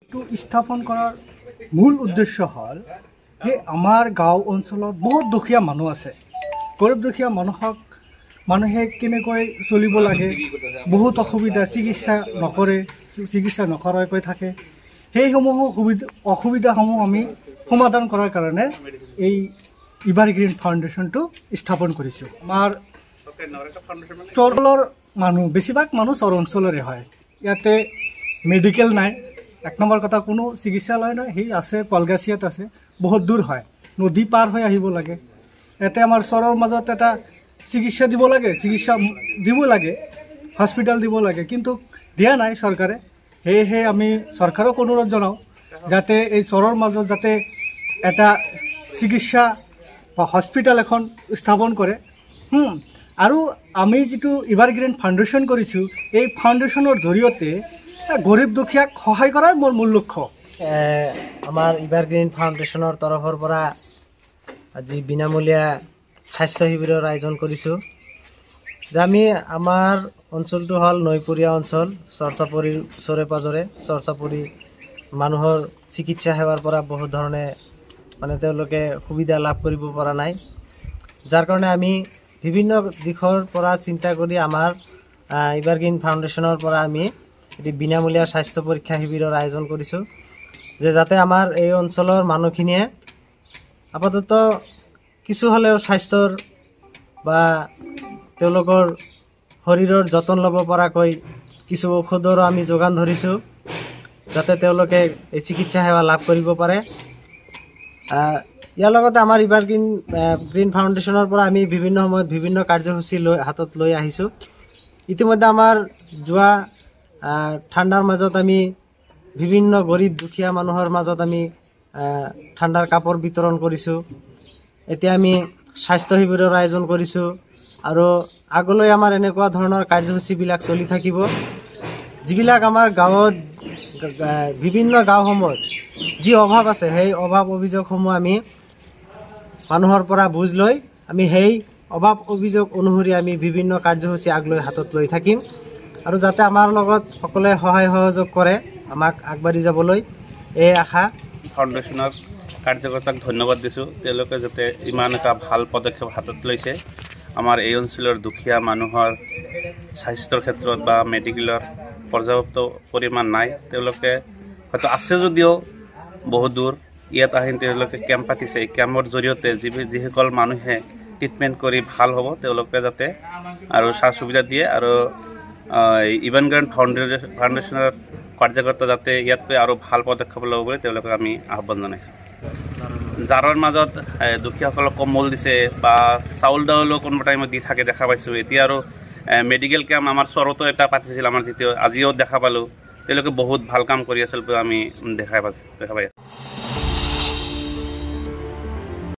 স্থাপন কৰাৰ মূল উদ্দেশ্য হল যে আমাৰ গাঁও অঞ্চলত বহুত দুখীয়া মানুহ আছে। গৰীব দুখীয়া মানুহে কেনেকৈ চলিব লাগে, বহুত অসুবিধা, চিকিৎসা নকৰাকৈ থাকে। সেইসমূহ অসুবিধাসমূহ আমি সমাধান কৰাৰ কাৰণে এই এভাৰগ্ৰীণ ফাউণ্ডেশ্যনটো স্থাপন কৰিছোঁ। আমাৰ চৰৰ মানুহ, বেছিভাগ মানুহ চৰ অঞ্চলৰে হয়। ইয়াতে মেডিকেল নাই, এক নম্বৰ কথা কোনো চিকিৎসালয় নাই। সেই আছে কলগাছিয়াত আছে, বহুত দূৰ হয়, নদী পাৰ হৈ আহিব লাগে। ইয়াতে আমাৰ চৰৰ মাজত এটা চিকিৎসা দিব লাগে, হস্পিটেল দিব লাগে, কিন্তু দিয়া নাই চৰকাৰে। সেয়েহে আমি চৰকাৰক অনুৰোধ জনাওঁ যাতে এই চৰৰ মাজত যাতে এটা চিকিৎসা বা হস্পিটেল এখন স্থাপন কৰে। আৰু আমি যিটো এভাৰগ্ৰীণ ফাউণ্ডেশ্যন কৰিছোঁ, এই ফাউণ্ডেশ্যনৰ জৰিয়তে গৰীব দুখীয়াক সহায় কৰাৰ মোৰ মূল লক্ষ্য। আমাৰ এভাৰগ্ৰীণ ফাউণ্ডেশ্যনৰ তৰফৰ পৰা আজি বিনামূলীয়া স্বাস্থ্য শিবিৰৰ আয়োজন কৰিছোঁ। যে আমি আমাৰ অঞ্চলটো হ'ল নৈপৰীয়া অঞ্চল, চৰচাপৰিৰ ওচৰে পাঁজৰে। চৰচাপৰি মানুহৰ চিকিৎসা সেৱাৰ পৰা বহুত ধৰণে তেওঁলোকে সুবিধা লাভ কৰিব পৰা নাই, যাৰ কাৰণে আমি বিভিন্ন দিশৰ পৰা চিন্তা কৰি আমাৰ এভাৰগ্ৰীণ ফাউণ্ডেশ্যনৰ পৰা আমি এটি বিনামূলীয়া স্বাস্থ্য পৰীক্ষা শিবিৰৰ আয়োজন কৰিছোঁ, যে যাতে আমাৰ এই অঞ্চলৰ মানুহখিনিয়ে আপাতত কিছু হ'লেও স্বাস্থ্যৰ বা তেওঁলোকৰ শৰীৰৰ যতন ল'ব পৰাকৈ কিছু ঔষধৰো আমি যোগান ধৰিছোঁ, যাতে তেওঁলোকে এই চিকিৎসা সেৱা লাভ কৰিব পাৰে। ইয়াৰ লগতে আমাৰ এভাৰগ্ৰীণ ফাউণ্ডেশ্যনৰ পৰা আমি বিভিন্ন সময়ত বিভিন্ন কাৰ্যসূচী হাতত লৈ আহিছোঁ। ইতিমধ্যে আমাৰ যোৱা ঠাণ্ডাৰ মাজত আমি বিভিন্ন গৰীব দুখীয়া মানুহৰ মাজত আমি ঠাণ্ডাৰ কাপোৰ বিতৰণ কৰিছোঁ। এতিয়া আমি স্বাস্থ্য শিবিৰৰ আয়োজন কৰিছোঁ, আৰু আগলৈ আমাৰ এনেকুৱা ধৰণৰ কাৰ্যসূচীবিলাক চলি থাকিব, যিবিলাক আমাৰ গাঁৱত বিভিন্ন গাঁওসমূহত যি অভাৱ আছে, সেই অভাৱ অভিযোগসমূহ আমি মানুহৰ পৰা বুজ লৈ আমি সেই অভাৱ অভিযোগ অনুসৰি আমি বিভিন্ন কাৰ্যসূচী আগলৈ হাতত লৈ থাকিম, আৰু যাতে আমাৰ লগত সকলোৱে সহায় সহযোগ কৰে আমাক আগবাঢ়ি যাবলৈ, এই আশা। ফাউণ্ডেশ্যনৰ কাৰ্যকৰ্তাক ধন্যবাদ দিছোঁ, তেওঁলোকে যাতে ইমান এটা ভাল পদক্ষেপ হাতত লৈছে। আমাৰ এই অঞ্চলৰ দুখীয়া মানুহৰ স্বাস্থ্যৰ ক্ষেত্ৰত বা মেডিকেলৰ পৰ্যাপ্ত পৰিমাণ নাই, তেওঁলোকে হয়তো আছে যদিও বহুত দূৰ। ইয়াত আহি তেওঁলোকে কেম্প পাতিছে, এই কেম্পৰ জৰিয়তে যিসকল মানুহে ট্ৰিটমেণ্ট কৰি ভাল হ'ব, তেওঁলোকে যাতে আৰু সা সুবিধা দিয়ে। আৰু এভাৰগ্ৰীণ ফাউণ্ডেশ্যনৰ কাৰ্যকৰ্তা যাতে ইয়াতকৈ আৰু ভাল পদক্ষেপ ল'ব বুলি তেওঁলোকক আমি আহ্বান জনাইছোঁ। যাৰৰ মাজত দুখীয়াসকলক কম্বল দিছে বা চাউল দাউলো কোনোবা টাইমত দি থাকে দেখা পাইছোঁ। এতিয়া আৰু মেডিকেল কেম্প আমাৰ চৰতো এটা পাতিছিল, আমাৰ আজিও দেখা পালোঁ। তেওঁলোকে বহুত ভাল কাম কৰি আছিল, আমি দেখা পাই আছোঁ।